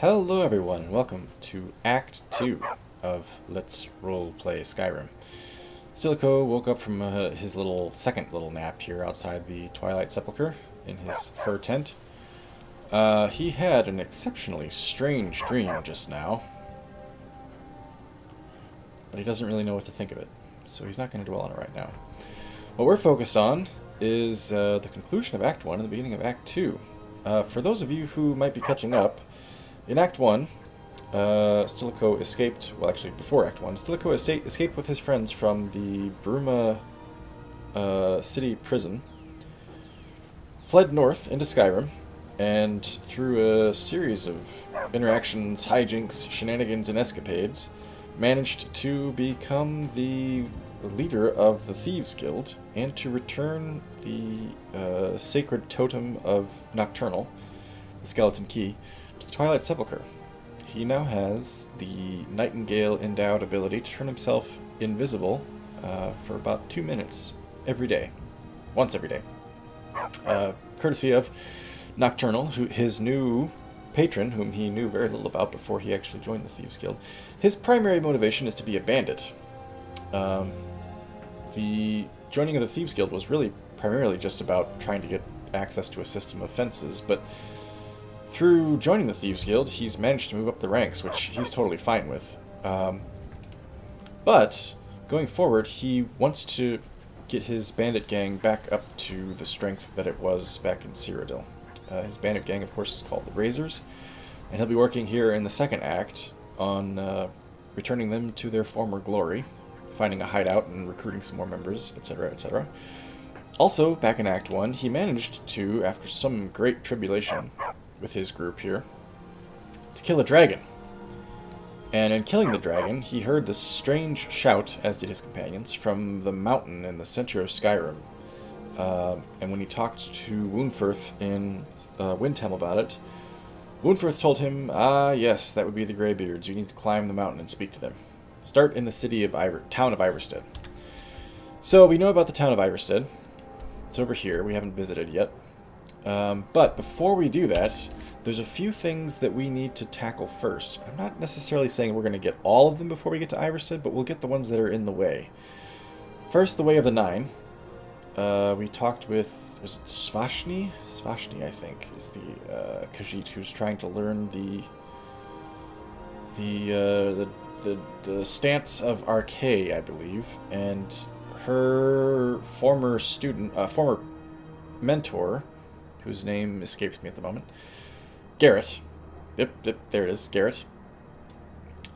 Hello everyone, welcome to Act 2 of Let's Roleplay Skyrim. Stilico woke up from his second little nap here outside the Twilight Sepulchre in his fur tent. He had an exceptionally strange dream just now, but he doesn't really know what to think of it, so he's not going to dwell on it right now. What we're focused on is the conclusion of Act 1 and the beginning of Act 2. For those of you who might be catching up, in Act 1, Stilico escaped, well actually before Act 1, Stilico escaped with his friends from the Bruma city prison, fled north into Skyrim, and through a series of interactions, hijinks, shenanigans, and escapades, managed to become the leader of the Thieves Guild and to return the sacred totem of Nocturnal, the skeleton key, to the Twilight Sepulchre. He now has the Nightingale-endowed ability to turn himself invisible for about 2 minutes every day. Once every day. Courtesy of Nocturnal, his new patron, whom he knew very little about before he actually joined the Thieves Guild. His primary motivation is to be a bandit. The joining of the Thieves Guild was really primarily just about trying to get access to a system of fences, but through joining the Thieves Guild, he's managed to move up the ranks, which he's totally fine with. But going forward, he wants to get his bandit gang back up to the strength that it was back in Cyrodiil. His bandit gang, of course, is called the Razors, and he'll be working here in the second act on returning them to their former glory, finding a hideout and recruiting some more members, etc., etc. Also, back in Act 1, he managed to, after some great tribulation with his group here, to kill a dragon. And in killing the dragon, he heard this strange shout, as did his companions, from the mountain in the center of Skyrim. And when he talked to Woundfirth in Windhelm about it, Woundfirth told him, yes, that would be the Greybeards. You need to climb the mountain and speak to them. Start in the town of Iverstead. So we know about the town of Iverstead. It's over here. We haven't visited yet. But before we do that, there's a few things that we need to tackle first. I'm not necessarily saying we're going to get all of them before we get to Iverstead, but we'll get the ones that are in the way. First, the Way of the Nine. We talked with, was it Svashni? Svashni, I think, is the Khajiit who's trying to learn the stance of Archay, I believe, and her former student, former mentor, whose name escapes me at the moment, Garrett. Yep, there it is, Garrett.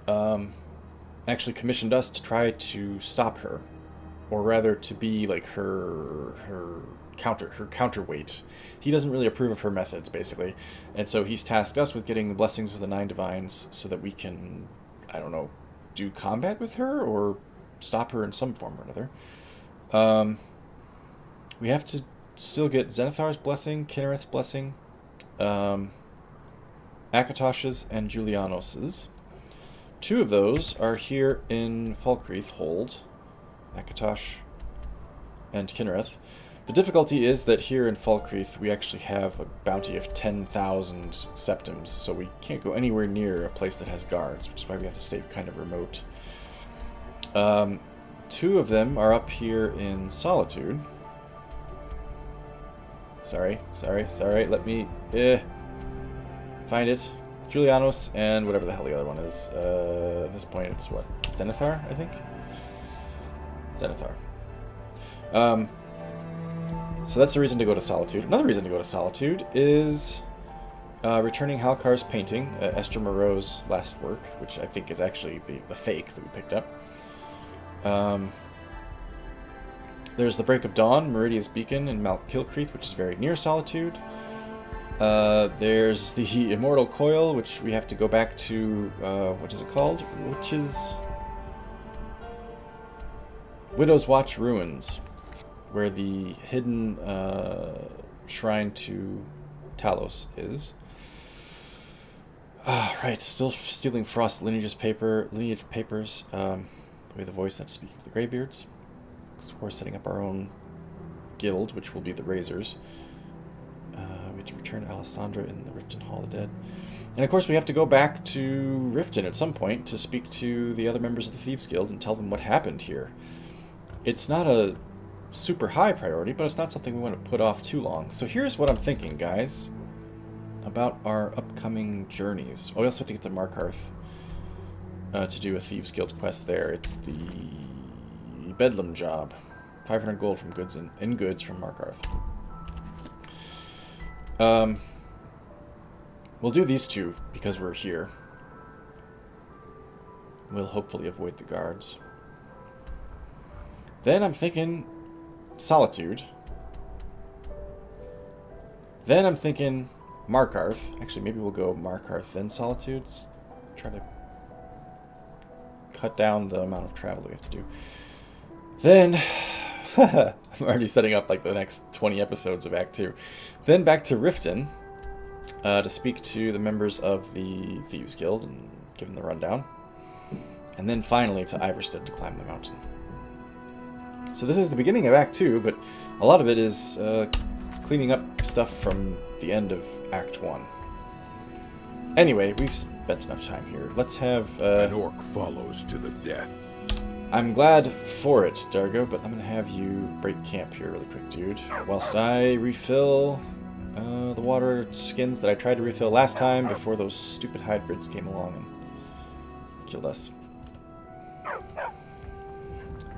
Actually commissioned us to try to stop her, or rather to be like her counterweight. He doesn't really approve of her methods, basically, and so he's tasked us with getting the blessings of the Nine Divines so that we can, I don't know, do combat with her or stop her in some form or another. We have to still get Zenithar's blessing, Kinnereth's blessing, Akatosh's, and Julianos's. 2 of those are here in Falkreath Hold, Akatosh and Kinnereth. The difficulty is that here in Falkreath we actually have a bounty of 10,000 septims, so we can't go anywhere near a place that has guards, which is why we have to stay kind of remote. 2 of them are up here in Solitude. Sorry, let me find it. Julianos and whatever the hell the other one is. At this point it's what? Zenithar, I think? Zenithar. So that's the reason to go to Solitude. Another reason to go to Solitude is returning Halkar's painting, Esther Moreau's last work, which I think is actually the fake that we picked up. There's the Break of Dawn, Meridia's Beacon in Mount Kilcreath, which is very near Solitude. There's the Immortal Coil, which we have to go back to, what is it called? Which is Widow's Watch Ruins, where the hidden shrine to Talos is. Right, still stealing Frost lineage papers. With the voice that's speaking to the Greybeards. Of course, setting up our own guild, which will be the Razors. We have to return Alessandra in the Riften Hall of the Dead. And of course we have to go back to Riften at some point to speak to the other members of the Thieves Guild and tell them what happened here. It's not a super high priority, but it's not something we want to put off too long. So here's what I'm thinking, guys, about our upcoming journeys. Oh, we also have to get to Markarth to do a Thieves Guild quest there. It's the Bedlam job. 500 gold from goods in goods from Markarth. We'll do these two because we're here. We'll hopefully avoid the guards. Then I'm thinking Solitude. Then I'm thinking Markarth. Actually, maybe we'll go Markarth, then Solitude. Try to cut down the amount of travel that we have to do. Then, I'm already setting up like the next 20 episodes of Act 2. Then back to Riften to speak to the members of the Thieves Guild and give them the rundown. And then finally to Iverstead to climb the mountain. So this is the beginning of Act 2, but a lot of it is cleaning up stuff from the end of Act 1. Anyway, we've spent enough time here. Let's have... An orc follows to the death. I'm glad for it, Dargo, but I'm going to have you break camp here really quick, dude. Whilst I refill the water skins that I tried to refill last time before those stupid hybrids came along and killed us.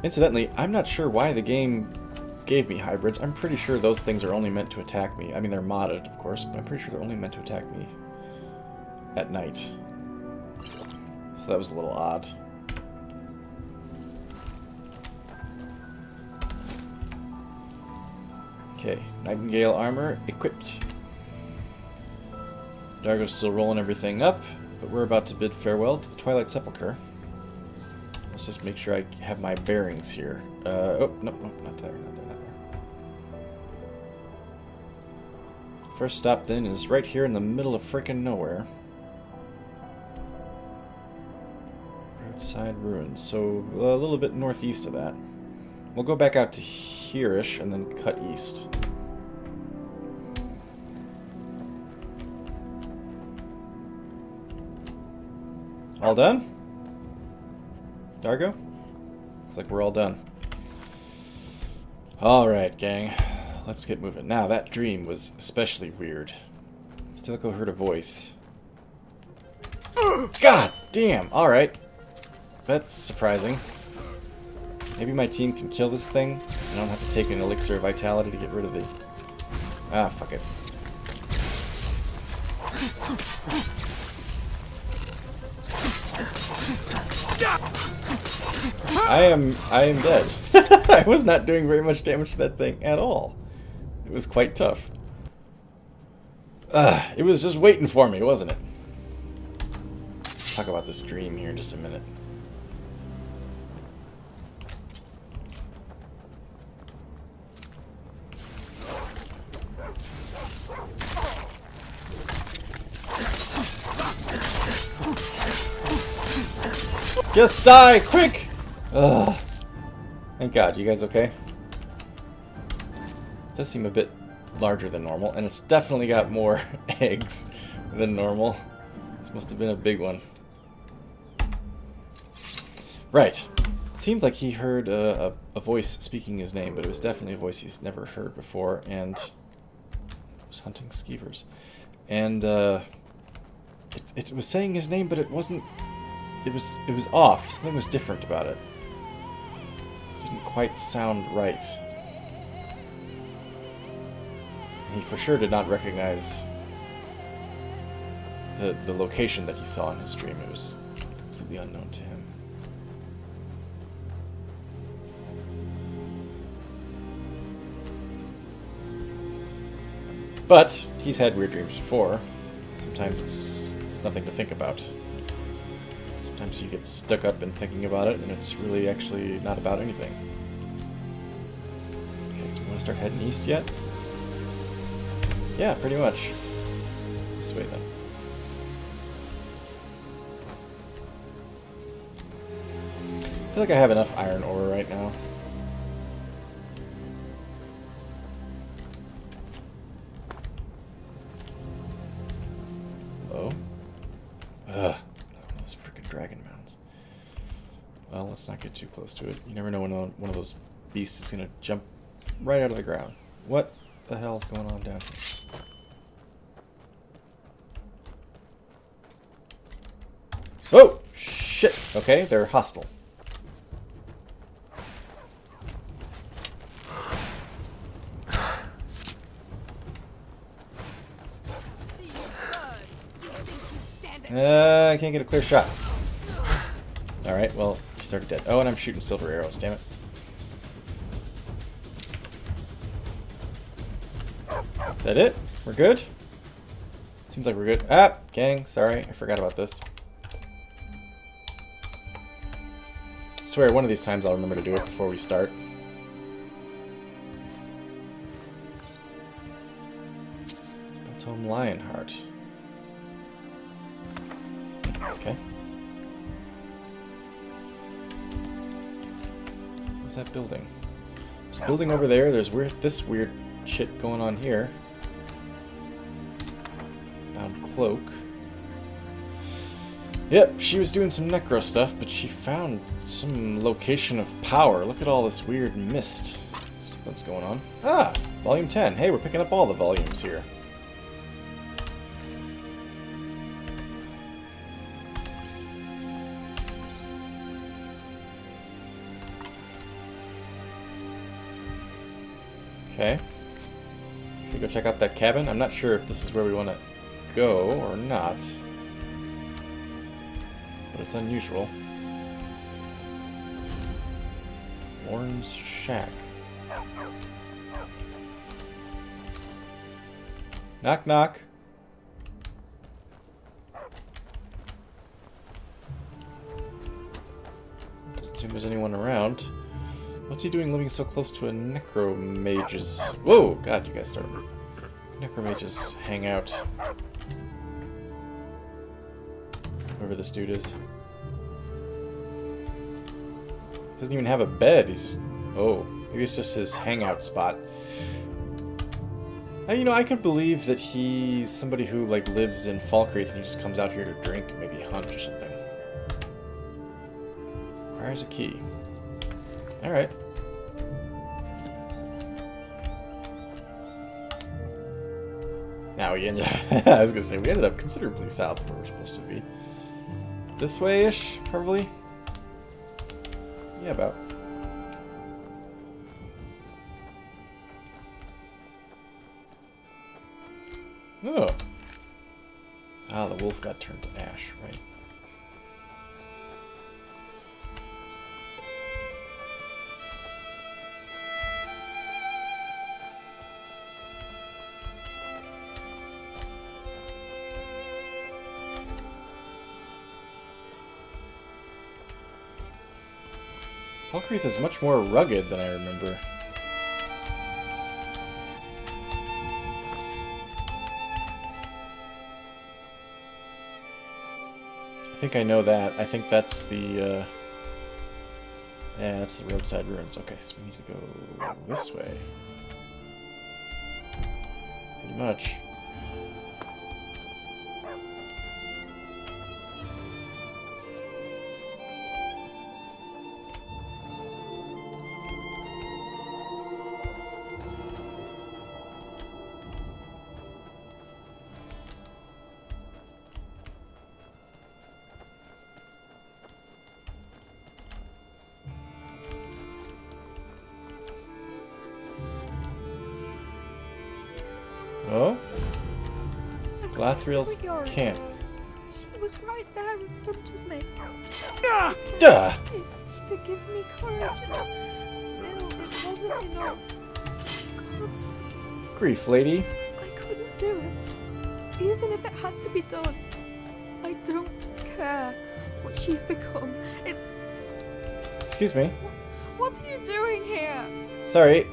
Incidentally, I'm not sure why the game gave me hybrids. I'm pretty sure those things are only meant to attack me. I mean, they're modded, of course, but I'm pretty sure they're only meant to attack me at night. So that was a little odd. Okay, Nightingale armor equipped. Dargo's still rolling everything up, but we're about to bid farewell to the Twilight Sepulchre. Let's just make sure I have my bearings here. Oh, no, not there, not there, not there. First stop then is right here in the middle of frickin' nowhere. Roadside ruins, so a little bit northeast of that. We'll go back out to here-ish and then cut east. All done? Dargo? Looks like we're all done. Alright, gang. Let's get moving. Now, that dream was especially weird. Stilico heard a voice. God damn! Alright. That's surprising. Maybe my team can kill this thing. I don't have to take an elixir of vitality to get rid of the... Ah, fuck it. I am dead. I was not doing very much damage to that thing at all. It was quite tough. It was just waiting for me, wasn't it? Talk about this dream here in just a minute. Just die, quick! Ugh. Thank God. You guys okay? It does seem a bit larger than normal, and it's definitely got more eggs than normal. This must have been a big one. Right. It seemed like he heard a voice speaking his name, but it was definitely a voice he's never heard before, and it was hunting skeevers. And it was saying his name, but it wasn't. It was off. Something was different about it. It didn't quite sound right. He for sure did not recognize the location that he saw in his dream. It was completely unknown to him. But he's had weird dreams before. Sometimes it's nothing to think about. Sometimes you get stuck up in thinking about it, and it's really actually not about anything. Okay, do we want to start heading east yet? Yeah, pretty much. This way, then. I feel like I have enough iron ore right now. Hello? Ugh. No, those freaking dragon mounds. Well, let's not get too close to it. You never know when one of those beasts is going to jump right out of the ground. What the hell is going on down here? Oh! Shit! Okay, they're hostile. I can't get a clear shot. Alright, well, she's already dead. Oh, and I'm shooting silver arrows, damn it. Is that it? We're good? Seems like we're good. Ah, gang, sorry, I forgot about this. I swear, one of these times I'll remember to do it before we start. Spelltome Lionheart. Okay. What's that building? There's a building over there. There's this weird shit going on here. Found cloak. Yep, she was doing some necro stuff, but she found some location of power. Look at all this weird mist. What's going on? Ah, volume 10. Hey, we're picking up all the volumes here. Okay. Should we go check out that cabin? I'm not sure if this is where we want to go or not. But it's unusual. Warren's shack. Knock, knock. Doesn't seem there's anyone around. What's he doing living so close to a necromage's... Whoa! God, you guys start... Necromages hang out. Whoever this dude is. Doesn't even have a bed. He's just... Oh. Maybe it's just his hangout spot. You know, I could believe that he's somebody who, like, lives in Falkreath and he just comes out here to drink and maybe hunt or something. Requires a key. Alright. Now we ended up... I was gonna say, we ended up considerably south of where we're supposed to be. This way-ish, probably? Yeah, about. Oh. Ah, the wolf got turned to ash, right? Falkreath is much more rugged than I remember. I think I know that. I think that's the, yeah, that's the roadside ruins. Okay, so we need to go this way. Pretty much. Oh? Glathrield's camp. She was right there in front of me. Duh! To give me courage. Still, it wasn't enough. God's Grief, lady. I couldn't do it. Even if it had to be done. I don't care what she's become. It's... Excuse me. What are you doing here? Sorry,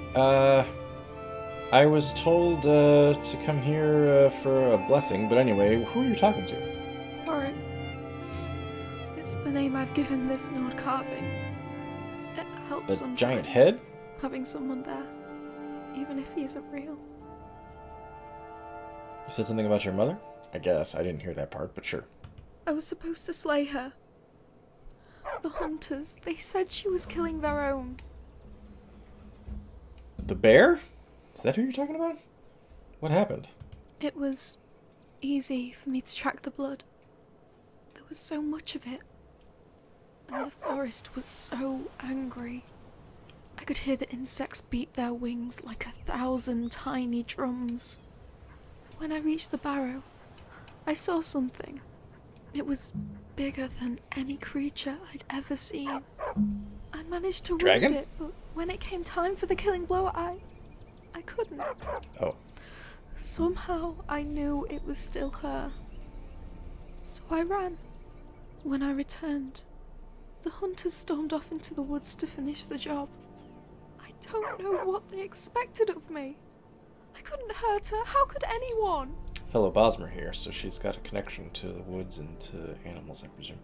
I was told to come here for a blessing, but anyway, who are you talking to? Alright. It's the name I've given this Nord carving. It helps The sometimes, giant head? having someone there, even if he isn't real. You said something about your mother? I guess. I didn't hear that part, but sure. I was supposed to slay her. The hunters, they said she was killing their own. The bear? Is that who you're talking about? What happened? It was easy for me to track the blood. There was so much of it. And the forest was so angry. I could hear the insects beat their wings like 1,000 tiny drums. When I reached the barrow, I saw something. It was bigger than any creature I'd ever seen. I managed to wound it, but when it came time for the killing blow, I couldn't. Oh. Somehow I knew it was still her. So I ran. When I returned, the hunters stormed off into the woods to finish the job. I don't know what they expected of me. I couldn't hurt her. How could anyone? Fellow Bosmer here, so she's got a connection to the woods and to animals, I presume.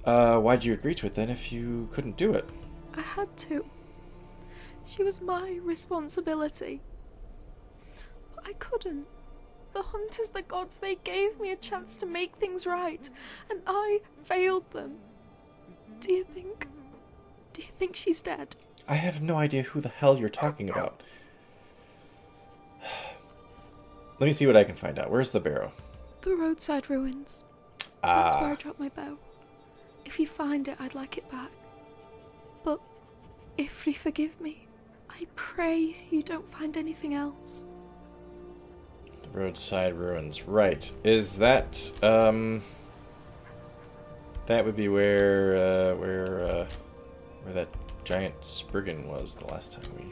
Why'd you agree to it then if you couldn't do it? I had to. She was my responsibility. But I couldn't. The hunters, the gods, they gave me a chance to make things right, and I failed them. Do you think she's dead? I have no idea who the hell you're talking about. Let me see what I can find out. Where's the barrow? The roadside ruins. That's where I dropped my bow. If you find it, I'd like it back. But if you forgive me, I pray you don't find anything else. The roadside ruins. Right. Is that, that would be where that giant Spriggan was the last time we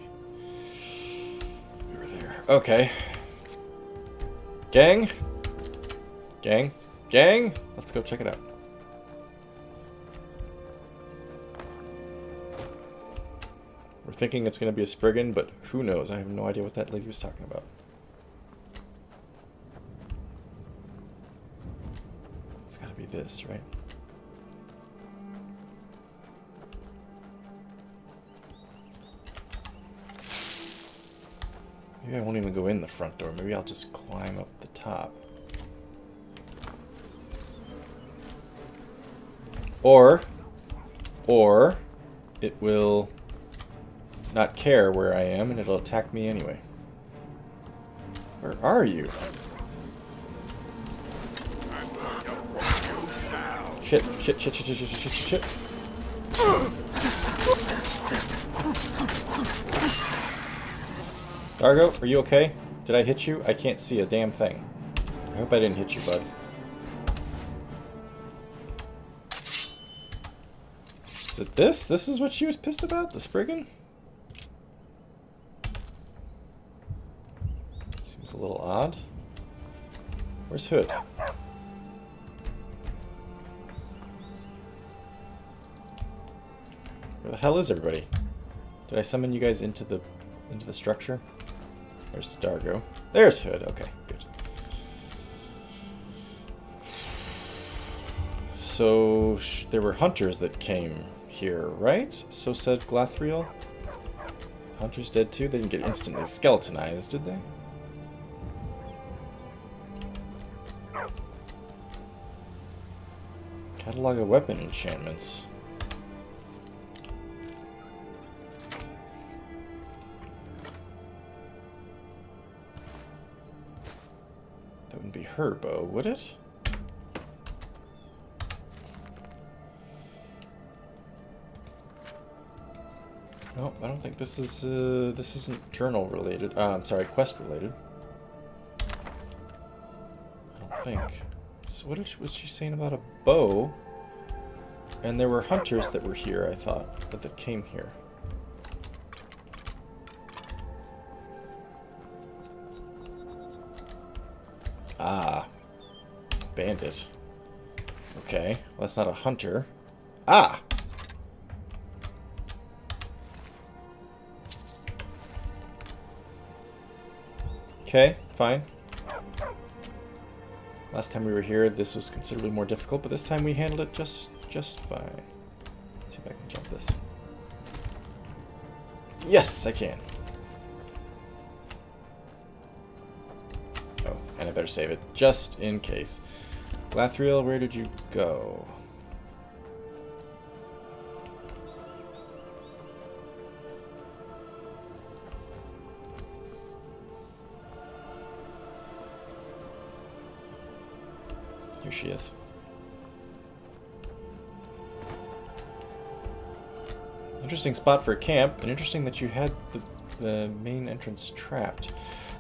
were there. Okay. Gang? Gang? Gang? Let's go check it out. We're thinking it's going to be a Spriggan, but who knows? I have no idea what that lady was talking about. It's got to be this, right? Maybe I won't even go in the front door. Maybe I'll just climb up the top. Or it will not care where I am and it'll attack me anyway. Where are you? Shit. Dargo, are you okay? Did I hit you? I can't see a damn thing. I hope I didn't hit you, bud. Is it this? This is what she was pissed about? The Spriggan? Seems a little odd. Where's Hood? Where the hell is everybody? Did I summon you guys into the structure? There's Dargo. There's Hood. Okay, good. So there were hunters that came here, right? So said Glathriel. Hunters dead too? They didn't get instantly skeletonized, did they? Catalog of weapon enchantments. That wouldn't be her bow, would it? No, I don't think this is, this isn't journal related. I'm sorry, quest related. I don't think. So what was she saying about a bow? And there were hunters that were here, I thought, that came here. Ah. Bandit. Okay, well, that's not a hunter. Ah! Okay, fine. Last time we were here, this was considerably more difficult, but this time we handled it just fine. Let's see if I can jump this. Yes, I can. Oh, and I better save it, just in case. Glathriel, where did you go? Here she is. Interesting spot for a camp, and interesting that you had the main entrance trapped.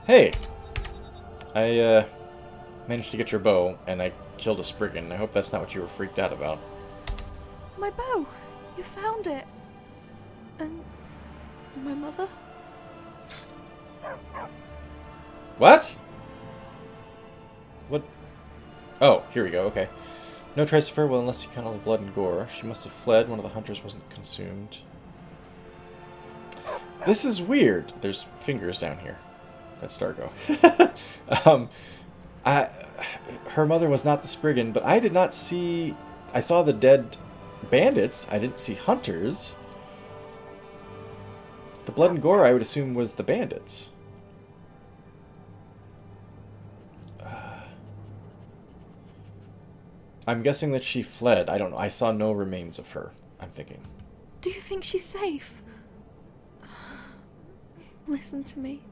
Hey! I managed to get your bow, and I killed a Spriggan. I hope that's not what you were freaked out about. My bow! You found it! And my mother? What? What? Oh, here we go, okay. No trace of her, well, unless you count all the blood and gore. She must have fled. One of the hunters wasn't consumed. This is weird. There's fingers down here. That's Dargo. Her mother was not the Spriggan, but I did not see... I saw the dead bandits. I didn't see hunters. The blood and gore, I would assume, was the bandits. I'm guessing that she fled. I don't know. I saw no remains of her, I'm thinking. Do you think she's safe? Listen to me.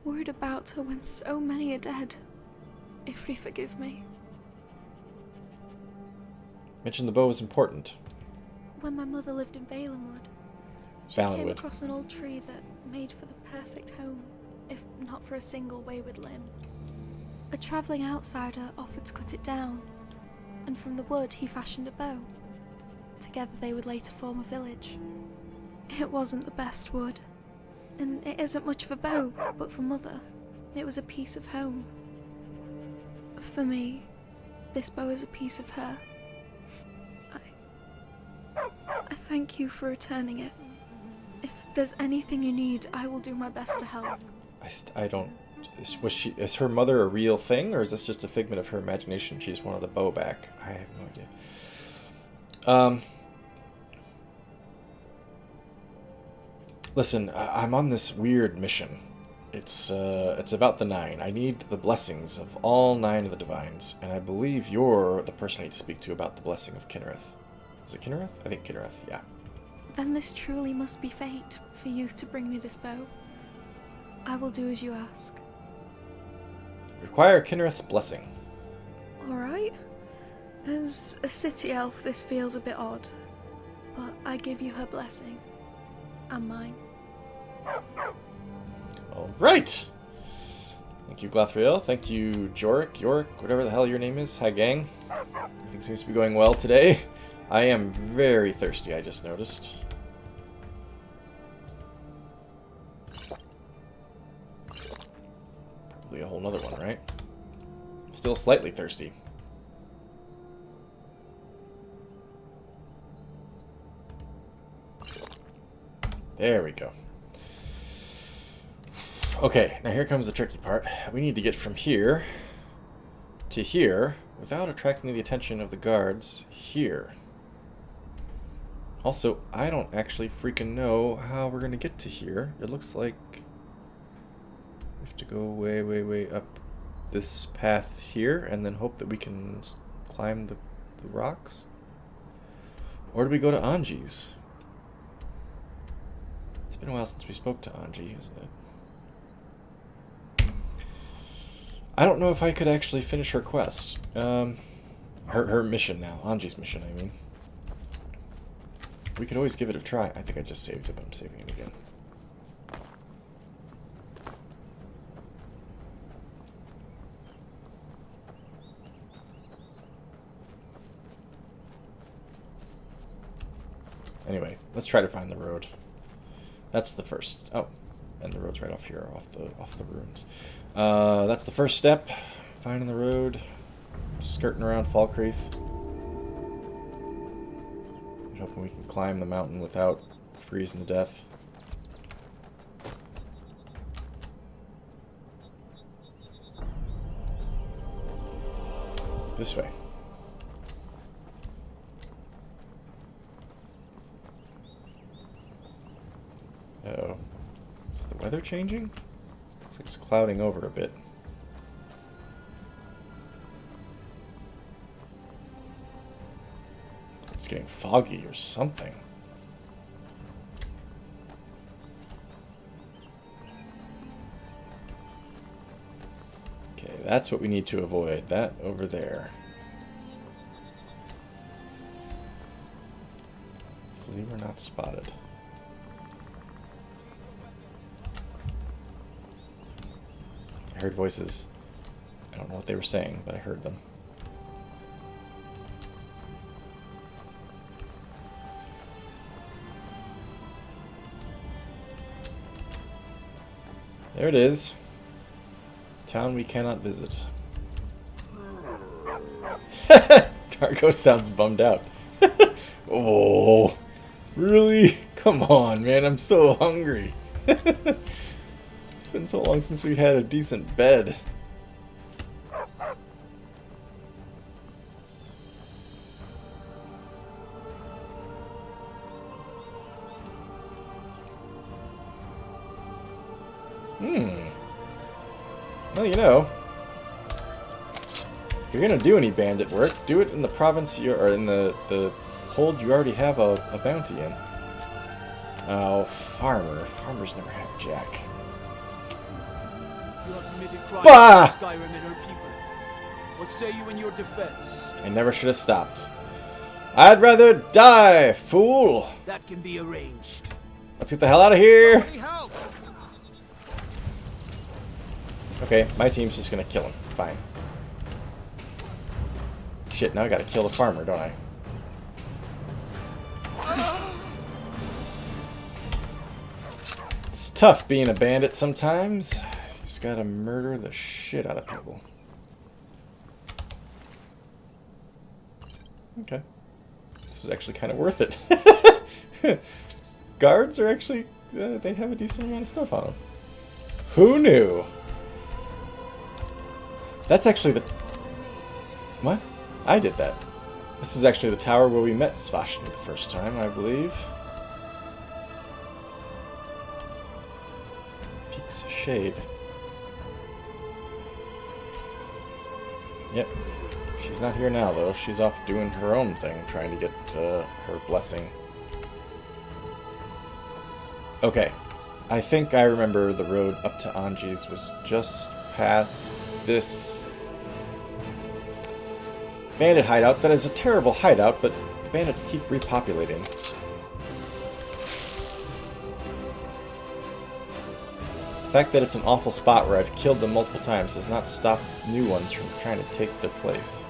Worried about her when so many are dead. If you forgive me. Mentioned the bow was important. When my mother lived in Valenwood, she came across an old tree that made for the perfect home, if not for a single wayward limb. A travelling outsider offered to cut it down, and from the wood he fashioned a bow. Together they would later form a village. It wasn't the best wood, and it isn't much of a bow, but for Mother, it was a piece of home. For me, this bow is a piece of her. I thank you for returning it. If there's anything you need, I will do my best to help. I don't... Is her mother a real thing, or is this just a figment of her imagination? She just wanted the bow back. I have no idea. Listen, I'm on this weird mission. It's about the 9. I need the blessings of all 9 of the divines, and I believe you're the person I need to speak to about the blessing of Kinnereth. Is it Kinnereth? I think Kinnereth, yeah. Then this truly must be fate, for you to bring me this bow. I will do as you ask. Require Kinnereth's blessing. Alright. As a city elf, this feels a bit odd, but I give you her blessing. And mine. Alright! Thank you, Glathriel. Thank you, Yorick, whatever the hell your name is. Hi, gang. Everything seems to be going well today. I am very thirsty, I just noticed. Probably a whole nother one, right? Still slightly thirsty. There we go. Okay, now here comes the tricky part. We need to get from here to here without attracting the attention of the guards here. Also, I don't actually freaking know how we're going to get to here. It looks like we have to go way, way, way up this path here and then hope that we can climb the rocks. Or do we go to Anji's? It's been a while since we spoke to Anji, isn't it? I don't know if I could actually finish her quest. Her mission now. Anji's mission, I mean. We could always give it a try. I think I just saved it, but I'm saving it again. Anyway, let's try to find the road. That's the first. Oh, and the road's right off here, off the ruins. That's the first step. Finding the road. Skirting around Falkreath. Hoping we can climb the mountain without freezing to death. This way. Uh-oh. Is the weather changing? Looks like it's clouding over a bit. It's getting foggy or something. Okay, that's what we need to avoid. That over there. Hopefully we're not spotted. I heard voices. I don't know what they were saying, but I heard them. There it is. Town we cannot visit. Darko sounds bummed out. Oh, really? Come on, man. I'm so hungry. It's been so long since we've had a decent bed. Well, you know, if you're gonna do any bandit work, do it in the province or in the hold you already have a bounty in. Oh, farmer. Farmers never have jack. You have committed crimes Bah! against Skyrim and her people. What say you in your defense? I never should have stopped. I'd rather die, fool! That can be arranged. Let's get the hell out of here! Okay, my team's just gonna kill him. Fine. Shit, now I gotta kill the farmer, don't I? It's tough being a bandit sometimes. You just gotta murder the shit out of people. Okay. This was actually kind of worth it. Guards are actually... they have a decent amount of stuff on them. Who knew? That's actually the... What? I did that. This is actually the tower where we met Svashni the first time, I believe. Peaks of Shade. Yep. She's not here now, though. She's off doing her own thing, trying to get her blessing. Okay. I think I remember the road up to Anji's was just past this bandit hideout. That is a terrible hideout, but the bandits keep repopulating. The fact that it's an awful spot where I've killed them multiple times does not stop new ones from trying to take their place.